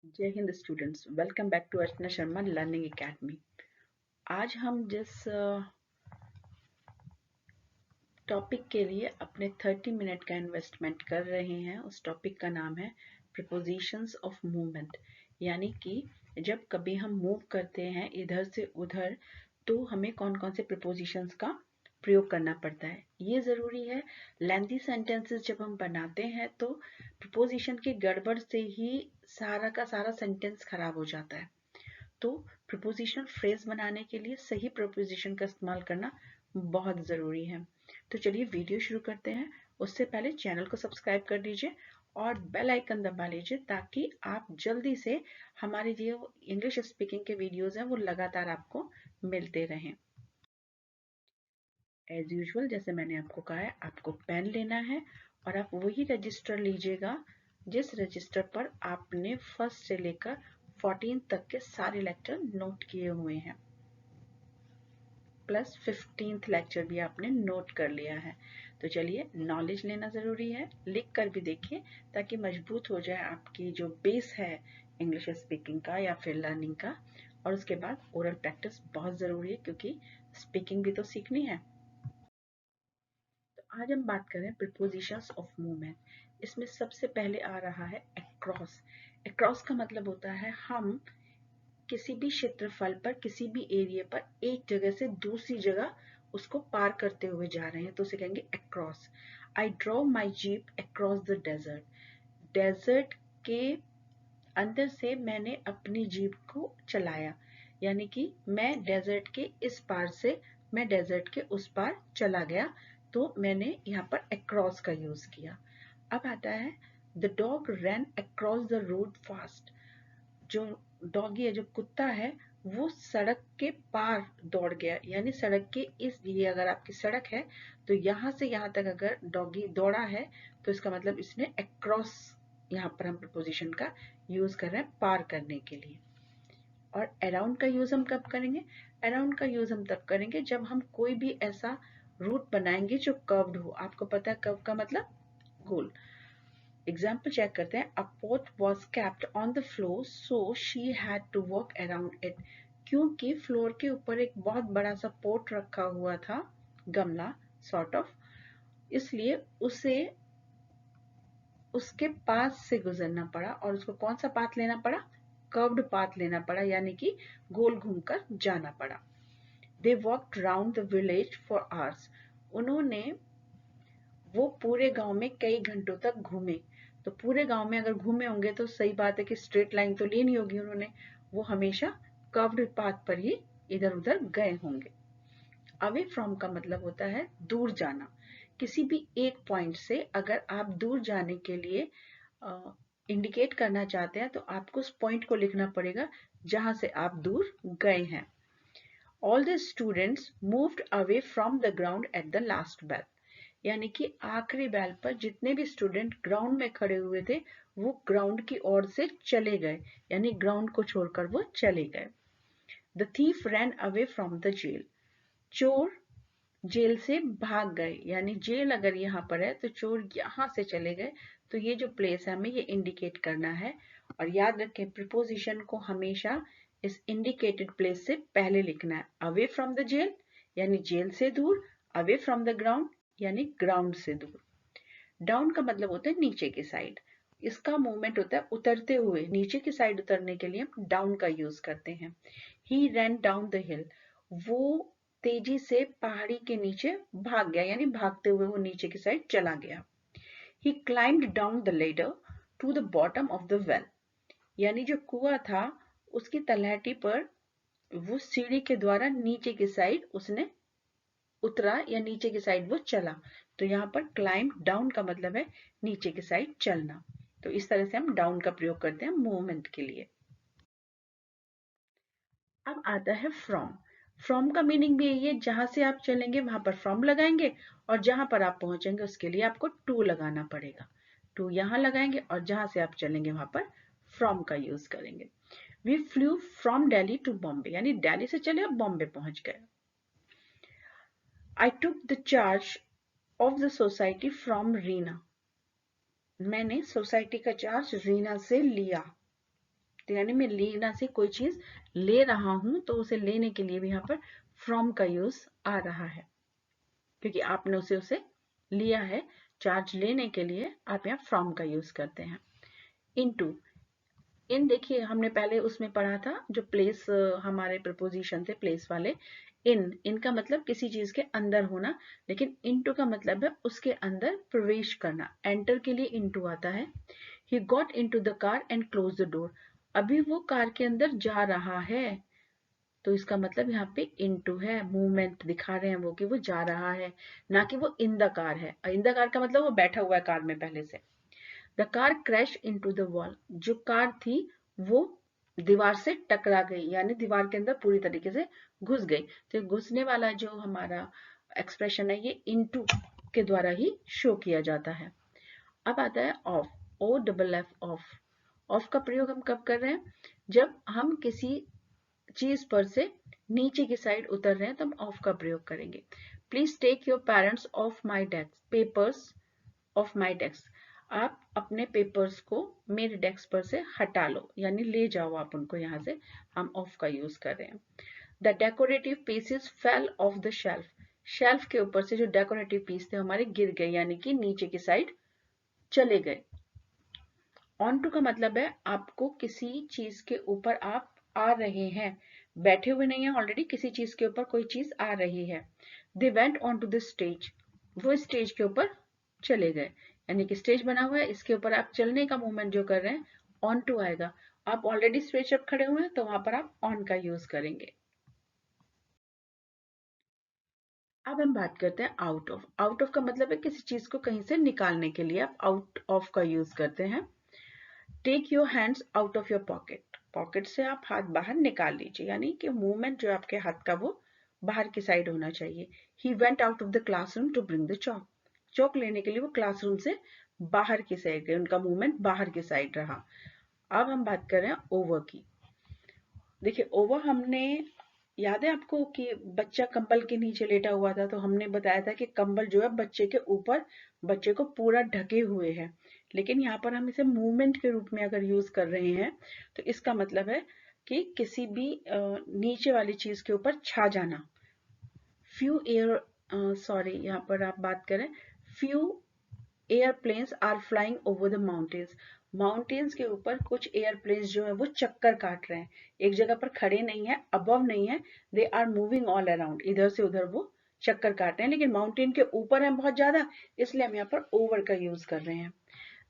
जय Hind students, welcome back to Archana Sharma learning academy. आज हम जिस टॉपिक के लिए अपने 30 मिनट का इन्वेस्टमेंट कर रहे हैं उस टॉपिक का नाम है प्रीपोजिशंस ऑफ मूवमेंट। यानी कि जब कभी हम मूव करते हैं इधर से उधर तो हमें कौन कौन से प्रीपोजिशंस का प्रयोग करना पड़ता है, ये ज़रूरी है। लेंथी सेंटेंसेस जब हम बनाते हैं तो प्रीपोजिशन की गड़बड़ से ही सारा का सारा सेंटेंस खराब हो जाता है। तो प्रीपोजिशनल फ्रेज बनाने के लिए सही प्रीपोजिशन का इस्तेमाल करना बहुत ज़रूरी है। तो चलिए वीडियो शुरू करते हैं। उससे पहले चैनल को सब्सक्राइब कर लीजिए और बेल आइकन दबा लीजिए ताकि आप जल्दी से हमारे जो इंग्लिश स्पीकिंग के वीडियोस हैं वो लगातार आपको मिलते रहें। एज यूजुअल जैसे मैंने आपको कहा है, आपको पेन लेना है और आप वही रजिस्टर लीजिएगा जिस रजिस्टर पर आपने फर्स्ट से लेकर 14 तक के सारे लेक्चर नोट किए हुए हैं, प्लस 15th लेक्चर भी आपने नोट कर लिया है। तो चलिए, नॉलेज लेना ज़रूरी है, लिख कर भी देखिए ताकि मजबूत हो जाए आपकी जो बेस है इंग्लिश स्पीकिंग का या फिर लर्निंग का। और उसके बाद ओरल प्रैक्टिस बहुत ज़रूरी है क्योंकि स्पीकिंग भी तो सीखनी है। तो आज हम बात करें प्रीपोजिशंस ऑफ मूवमेंट। इसमें सबसे पहले आ रहा है अक्रॉस। अक्रॉस का मतलब होता है हम किसी भी क्षेत्रफल पर, किसी भी एरिया पर एक जगह से दूसरी जगह उसको पार करते हुए जा रहे हैं तो उसे कहेंगे across. I draw my jeep across the desert. Desert के अंदर से मैंने अपनी जीप को चलाया, यानी कि मैं डेजर्ट के इस पार से मैं डेजर्ट के उस पार चला गया, तो मैंने यहाँ पर अक्रॉस का यूज किया। अब आता है the dog ran across the road fast. जो डॉगी है, जो कुत्ता है, वो सड़क के पार दौड़ गया, यानी सड़क के ये अगर आपकी सड़क है तो यहाँ से यहाँ तक अगर डॉगी दौड़ा है तो इसका मतलब इसने अक्रॉस, यहाँ पर हम प्रपोजिशन का यूज कर रहे हैं पार करने के लिए। और अराउंड का यूज हम कब करेंगे? अराउंड का यूज हम तब करेंगे जब हम कोई भी ऐसा रूट बनाएंगे जो कर्व्ड हो। आपको पता है कर्व का मतलब गोल। एग्जाम्पल चेक करते हैं। अ pot was kept on the floor so she had to walk around it। क्योंकि फ्लोर के ऊपर एक बहुत बड़ा सा पोट रखा हुआ था, गमला सॉर्ट ऑफ, इसलिए उसे उसके पास से गुजरना पड़ा और उसको कौन सा पाथ लेना पड़ा? कर्व्ड पाथ लेना पड़ा, यानी कि गोल घूमकर जाना पड़ा। They walked round the village for hours. उन्होंने वो पूरे गांव में कई घंटों तक घूमे। तो पूरे गांव में अगर घूमे होंगे तो सही बात है कि स्ट्रेट लाइन तो ली नहीं होगी उन्होंने, वो हमेशा कर्व्ड पाथ पर ही इधर उधर गए होंगे। अवे फ्रॉम का मतलब होता है दूर जाना। किसी भी एक पॉइंट से अगर आप दूर जाने के लिए इंडिकेट करना चाहते हैं तो आपको उस पॉइंट को लिखना पड़ेगा जहां से आप दूर गए हैं। All the students moved away from the ground at the last bell. यानी कि आखिरी बैल पर जितने भी स्टूडेंट ग्राउंड में खड़े हुए थे वो ग्राउंड की ओर से चले गए, यानी ग्राउंड को छोड़कर वो चले गए। The thief ran away from the jail. चोर जेल से भाग गए, यानी जेल अगर यहाँ पर है तो चोर यहाँ से चले गए। तो ये जो प्लेस है हमें ये इंडिकेट करना है। और याद रखें प्रीपोजिशन को हमेशा इस इंडिकेटेड प्लेस से पहले लिखना है। अवे फ्रॉम द जेल यानी जेल से दूर, अवे फ्रॉम द ग्राउंड यानी ग्राउंड से दूर। डाउन का मतलब होता है नीचे की साइड। इसका मूवमेंट होता है उतरते हुए, नीचे की साइड उतरने के लिए हम डाउन का यूज करते हैं। ही रैन डाउन द हिल। वो तेजी से पहाड़ी के नीचे भाग गया, यानी भागते हुए वो नीचे की साइड चला गया। He climbed down the ladder to the bottom of the well. यानी जो कुआं था उसकी तलहटी पर वो सीढ़ी के द्वारा नीचे की साइड उसने उतरा या नीचे की साइड वो चला। तो यहाँ पर क्लाइम डाउन का मतलब है नीचे की साइड चलना। तो इस तरह से हम डाउन का प्रयोग करते हैं मूवमेंट के लिए। अब आता है फ्रॉम। फ्रॉम का मीनिंग भी यही है, जहां से आप चलेंगे वहां पर फ्रॉम लगाएंगे और जहां पर आप पहुंचेंगे उसके लिए आपको टू लगाना पड़ेगा। टू यहां लगाएंगे और जहां से आप चलेंगे वहां पर फ्रॉम का यूज करेंगे। We flew from Delhi to Bombay, यानी दिल्ली से चले और बॉम्बे पहुंच गए। I took the charge of the society from Reena. मैंने सोसाइटी का चार्ज रीना से लिया। तो यानी मैं लेना से कोई चीज ले रहा हूं तो उसे लेने के लिए भी यहाँ पर फ्रॉम का यूज आ रहा है, क्योंकि आपने उसे लिया है। चार्ज लेने के लिए आप यहाँ फ्रॉम का यूज करते हैं। इनटू, इन देखिए हमने पहले उसमें पढ़ा था जो प्लेस हमारे प्रपोजिशन थे प्लेस वाले। इनका मतलब किसी चीज के अंदर होना, लेकिन इनटू का मतलब है उसके अंदर प्रवेश करना। एंटर के लिए इनटू आता है। He got into the car and close the door. अभी वो कार के अंदर जा रहा है, तो इसका मतलब यहाँ पे इनटू है, मूवमेंट दिखा रहे हैं वो कि वो जा रहा है, ना कि वो इन द कार है। इन द कार का मतलब वो बैठा हुआ है कार में पहले से। The car crash into the wall. जो कार थी वो दीवार से टकरा गई, यानी दीवार के अंदर पूरी तरीके से घुस गई। तो घुसने वाला जो हमारा एक्सप्रेशन है ये इनटू के द्वारा ही शो किया जाता है। अब आता है off, O double F, off. Off का प्रयोग हम कब कर रहे हैं? जब हम किसी चीज पर से नीचे की साइड उतर रहे हैं तो हम ऑफ का प्रयोग करेंगे। Please take your parents off my desk, papers off my desk. आप अपने पेपर्स को मेरे डेस्क पर से हटा लो, यानी ले जाओ आप उनको यहाँ से। हम ऑफ का यूज कर रहे हैं। The decorative pieces fell off the shelf. Shelf के ऊपर से जो डेकोरेटिव पीस थे हमारे गिर गए, यानी कि नीचे की साइड चले गए। ऑन टू का मतलब है आपको किसी चीज के ऊपर आप आ रहे हैं, बैठे हुए नहीं है, ऑलरेडी किसी चीज के ऊपर कोई चीज आ रही है। They went on to the stage. वो स्टेज के ऊपर चले गए, यानी कि स्टेज बना हुआ है, इसके ऊपर आप चलने का मूवमेंट जो कर रहे हैं ऑन टू आएगा। आप ऑलरेडी स्टेज पर खड़े हुए हैं तो वहां पर आप ऑन का यूज करेंगे। अब हम बात करते हैं आउट ऑफ। आउट ऑफ का मतलब है किसी चीज को कहीं से निकालने के लिए आप आउट ऑफ का यूज करते हैं। Take your hands out of your pocket. Pocket से आप हाथ बाहर निकाल लीजिए, यानी कि मूवमेंट जो आपके हाथ का वो बाहर की साइड होना चाहिए। He went out of the classroom to bring the chalk. Chalk लेने के लिए वो क्लासरूम से बाहर की साइड गए, उनका मूवमेंट बाहर की साइड रहा। अब हम बात कर रहे हैं ओवर की। देखिए ओवर हमने, याद है आपको कि बच्चा कंबल के नीचे लेटा हुआ था, तो हमने बताया था कि कंबल जो है बच्चे के ऊपर, बच्चे को पूरा ढके हुए है। लेकिन यहाँ पर हम इसे मूवमेंट के रूप में अगर यूज कर रहे हैं तो इसका मतलब है कि किसी भी नीचे वाली चीज के ऊपर छा जाना। फ्यू एयर सॉरी यहाँ पर आप बात करें, few airplanes are flying over the mountains. Mountains के ऊपर कुछ एयरप्लेन्स जो है वो चक्कर काट रहे हैं, एक जगह पर खड़े नहीं है, अबव नहीं है, they are moving all around, इधर से उधर वो चक्कर काट रहे हैं, लेकिन माउंटेन के ऊपर है बहुत ज्यादा, इसलिए हम यहाँ पर ओवर का यूज कर रहे हैं।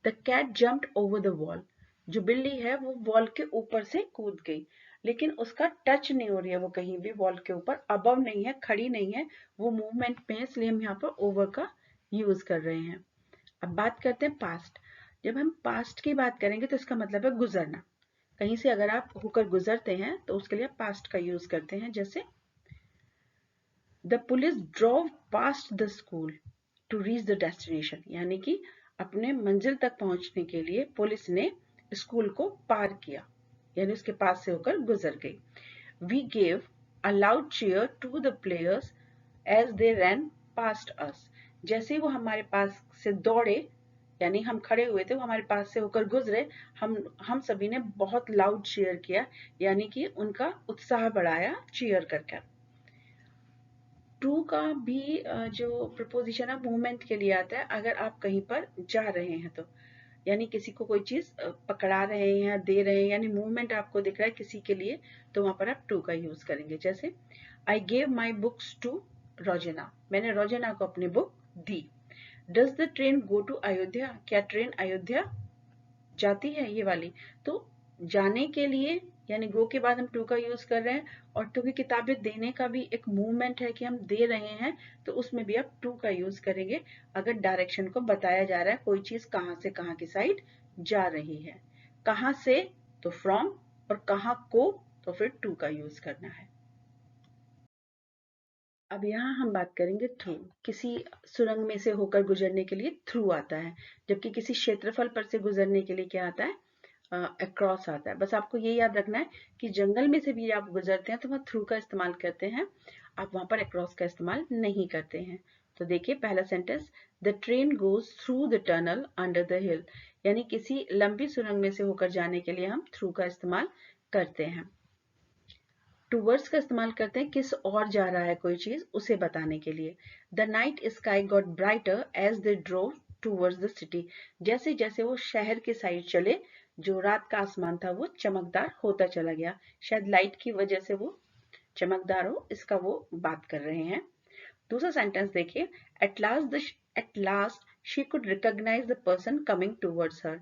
The cat jumped over the wall. जो बिल्ली है वो वॉल के ऊपर से कूद गई, लेकिन उसका टच नहीं हो रही है वो कहीं भी वॉल के ऊपर, अबव नहीं है, खड़ी नहीं है, वो मूवमेंट में है, इसलिए हम यहाँ पर ओवर का यूज कर रहे हैं। अब बात करते हैं पास्ट। जब हम पास्ट की बात करेंगे तो इसका मतलब है गुजरना। कहीं से अगर आप होकर गुजरते हैं तो उसके लिए पास्ट का यूज करते हैं। जैसे the police drove past the school to reach the destination, यानी कि अपने मंजिल तक पहुंचने के लिए पुलिस ने स्कूल को पार किया, यानी उसके पास से होकर गुजर गई। We gave a loud cheer to the players as they ran past us. जैसे ही वो हमारे पास से दौड़े, यानी हम खड़े हुए थे, वो हमारे पास से होकर गुजरे, हम सभी ने बहुत लाउड चीयर किया, यानी कि उनका उत्साह बढ़ाया चीयर करके। टू का भी जो प्रपोजिशन है मूवमेंट के लिए आता है, अगर आप कहीं पर जा रहे हैं तो, यानी किसी को कोई चीज पकड़ा रहे हैं, दे रहे हैं, यानी मूवमेंट आपको दिख रहा है किसी के लिए, तो वहां पर आप टू का यूज करेंगे। जैसे I gave my books to Rozina, मैंने रोजेना को अपनी बुक दी। Does the train go to Ayodhya, क्या ट्रेन अयोध्या जाती है, ये वाली। तो जाने के लिए यानी गो के बाद हम टू का यूज कर रहे हैं, और टू की किताबें देने का भी एक मूवमेंट है कि हम दे रहे हैं, तो उसमें भी आप टू का यूज करेंगे अगर डायरेक्शन को बताया जा रहा है कोई चीज कहां से कहां की साइड जा रही है। कहां से तो फ्रॉम, और कहां को तो फिर टू का यूज करना है। अब यहाँ हम बात करेंगे थ्रू। किसी सुरंग में से होकर गुजरने के लिए थ्रू आता है, जबकि किसी क्षेत्रफल पर से गुजरने के लिए क्या आता है, अक्रॉस आता है। बस आपको ये याद रखना है कि जंगल में से भी आप गुजरते हैं तो वह थ्रू का इस्तेमाल करते हैं, आप वहां पर अक्रॉस का इस्तेमाल नहीं करते हैं। तो देखिए पहला sentence, the train goes through the tunnel under the हिल, यानी किसी लंबी सुरंग में से होकर जाने के लिए हम थ्रू का इस्तेमाल करते हैं। टूवर्ड्स का इस्तेमाल करते हैं किस और जा रहा है कोई चीज उसे बताने के लिए। The night sky got brighter as they drove towards the city, जैसे जैसे वो शहर के साइड चले जो रात का आसमान था वो चमकदार होता चला गया, शायद लाइट की वजह से वो चमकदार हो, इसका वो बात कर रहे हैं। दूसरा सेंटेंस देखिए, at last she could recognise the person coming towards her,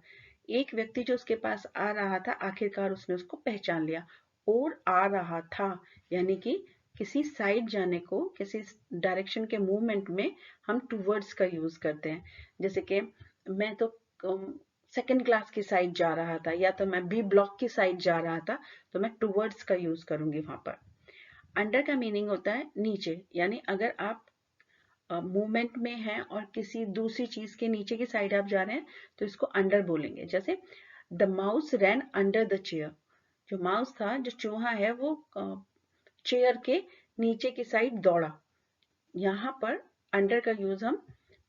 एक व्यक्ति जो उसके पास आ रहा था आखिरकार उसने उसको पहचान लिया। और आ रहा था यानी कि किसी साइड जाने को, किसी डायरेक्शन के मूवमेंट में हम टूवर्ड्स का यूज करते हैं। जैसे कि मैं तो सेकंड क्लास की साइड जा रहा था, या तो मैं बी ब्लॉक की साइड जा रहा था, तो मैं टूवर्ड्स का यूज करूंगी वहां पर। अंडर का मीनिंग होता है नीचे, यानी अगर आप मूवमेंट में हैं और किसी दूसरी चीज के नीचे की साइड आप जा रहे हैं तो इसको अंडर बोलेंगे। जैसे the mouse ran under the chair, जो माउस था, जो चूहा है, वो चेयर के नीचे की साइड दौड़ा। यहाँ पर अंडर का यूज हम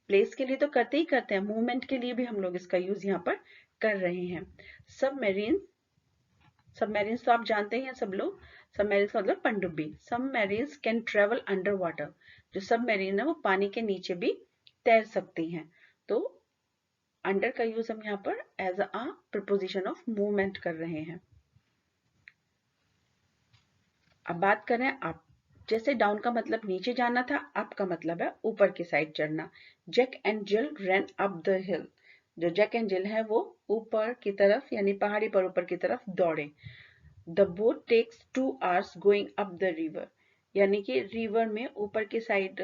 प्लेस के लिए तो करते ही करते हैं, मूवमेंट के लिए भी हम लोग इसका यूज यहाँ पर कर रहे हैं। सबमरीन, सबमरीन तो आप जानते हैं सब लोग, सबमरीन का मतलब पनडुब्बी। Submarines can travel under water, जो सबमरीन है वो पानी के नीचे भी तैर सकती हैं। तो अंडर का यूज हम यहाँ पर as a preposition of movement कर रहे हैं। अब बात करें अप, जैसे डाउन का मतलब नीचे जाना था, अप का मतलब है ऊपर की साइड चढ़ना। जैक एंड जिल रैन अप द हिल, जो जैक एंड जिल है वो ऊपर की तरफ यानी पहाड़ी पर ऊपर की तरफ दौड़े। The boat takes 2 hours going up the river, यानी कि रिवर में ऊपर की साइड,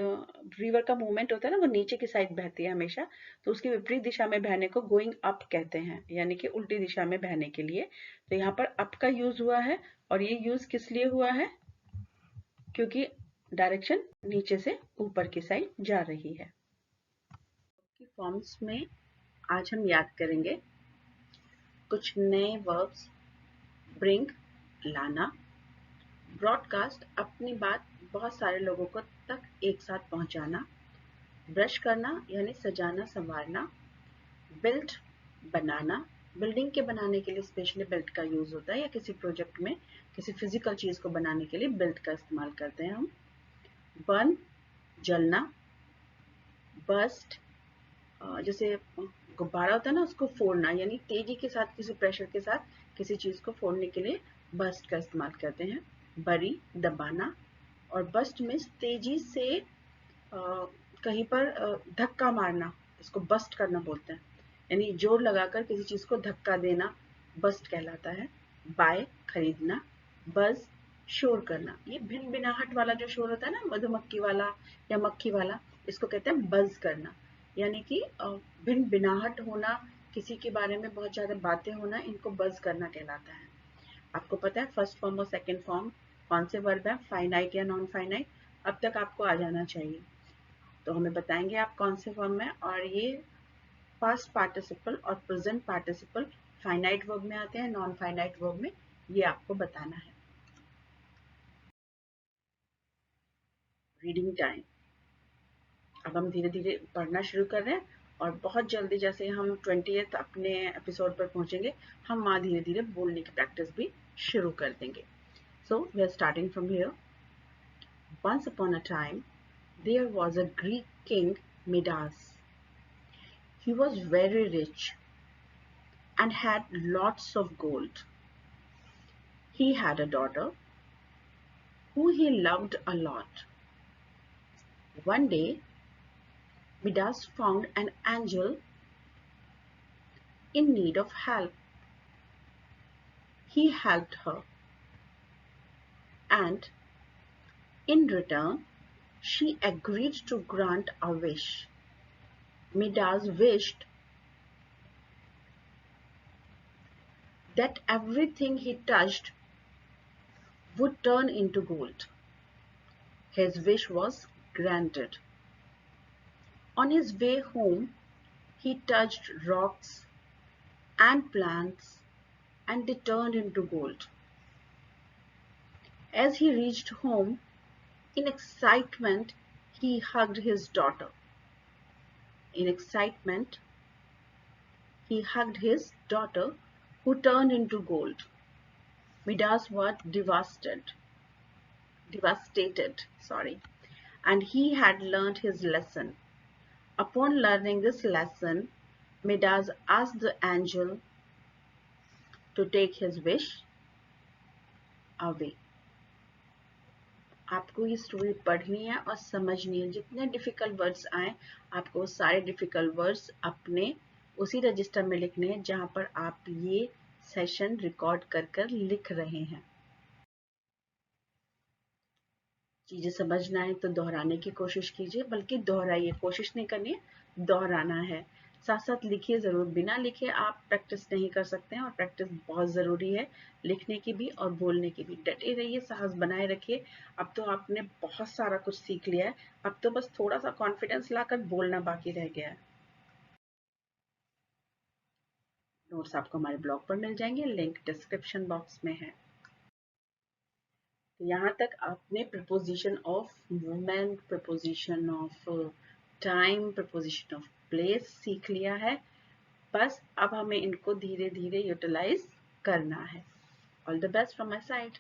रिवर का मूवमेंट होता है ना, वो नीचे की साइड बहती है हमेशा, तो उसकी विपरीत दिशा में बहने को गोइंग अप कहते हैं, यानी कि उल्टी दिशा में बहने के लिए। तो यहाँ पर अप का यूज हुआ है, और ये यूज किस लिए हुआ है, क्योंकि डायरेक्शन नीचे से ऊपर की साइड जा रही है। फॉर्म्स में आज हम याद करेंगे कुछ नए वर्ब्स। ब्रिंग, लाना। ब्रॉडकास्ट, अपनी बात बहुत सारे लोगों को तक एक साथ पहुंचाना। ब्रश करना यानी सजाना संवारना। बिल्ड, बनाना, बिल्डिंग के बनाने के लिए स्पेशली बिल्ड का यूज होता है, या किसी प्रोजेक्ट में किसी फिजिकल चीज को बनाने के लिए बिल्ड का इस्तेमाल करते हैं हम। बर्न, जलना। बस्ट, जैसे गुब्बारा होता है ना, उसको फोड़ना, यानी तेजी के साथ किसी प्रेशर के साथ किसी चीज को फोड़ने के लिए बस्ट का इस्तेमाल करते हैं। बरी, दबाना, और बस्ट में तेजी से कहीं पर धक्का मारना, इसको बस्ट करना बोलते हैं, यानी जोर लगाकर किसी चीज को धक्का देना बस्ट कहलाता है। बाय, खरीदना। बज, शोर करना, ये भिन भिनाहट वाला जो शोर होता है ना, मधुमक्खी वाला या मक्खी वाला, इसको कहते हैं बज करना, यानी कि भिन भिनाहट होना, किसी के बारे में बहुत ज्यादा बातें होना, इनको बज करना कहलाता है। आपको पता है फर्स्ट फॉर्म और सेकंड फॉर्म कौन से वर्ब है, फाइनाइट या नॉन फाइनाइट, अब तक आपको आ जाना चाहिए। तो हमें बताएंगे आप कौन से फॉर्म में, और ये पास्ट पार्टिसिपल और प्रेजेंट पार्टिसिपल फाइनाइट वर्ब में आते हैं, नॉन फाइनाइट वर्ब में, ये आपको बताना है। Reading time. अब हम धीरे धीरे पढ़ना शुरू कर रहे हैं, और बहुत जल्दी जैसे हम 20th अपने एपिसोड पर पहुंचेंगे, हम वहां धीरे धीरे बोलने की प्रैक्टिस भी शुरू कर देंगे। So we are starting from here. Once upon a time, there was a Greek king, Midas. He was very rich and had lots of gold. He had a daughter who he loved a lot. One day, Midas found an angel in need of help. He helped her, and in return, she agreed to grant a wish. Midas wished that everything he touched would turn into gold. His wish was granted. On his way home, he touched rocks and plants, and they turned into gold. As he reached home, in excitement, he hugged his daughter. In excitement, he hugged his daughter, who turned into gold. Midas was devastated, and he had learned his lesson. Upon learning this lesson, Midas asked the angel to take his wish away. आपको ये story पढ़नी है और समझनी है. जितने difficult words आए, आपको सारे डिफिकल्ट वर्ड्स अपने उसी रजिस्टर में लिखने हैं जहां पर आप ये सेशन रिकॉर्ड कर कर लिख रहे हैं. चीजें समझना है तो दोहराने की कोशिश कीजिए, बल्कि दोहराइए, कोशिश नहीं करनी है, दोहराना है. साथ साथ लिखिए जरूर. बिना लिखे आप प्रैक्टिस नहीं कर सकते हैं और प्रैक्टिस बहुत ज़रूरी है, लिखने की भी और बोलने की भी. डटे रहिए, साहस बनाए रखिए. अब तो आपने बहुत सारा कुछ सीख लिया है, अब तो बस थोड़ा सा कॉन्फिडेंस लाकर बोलना बाकी रह गया है. नोट्स आपको हमारे ब्लॉग पर मिल जाएंगे, लिंक डिस्क्रिप्शन बॉक्स में है. यहाँ तक आपने preposition of women, preposition of time, preposition of place सीख लिया है. बस अब हमें इनको धीरे धीरे यूटिलाइज करना है. All the best from my side.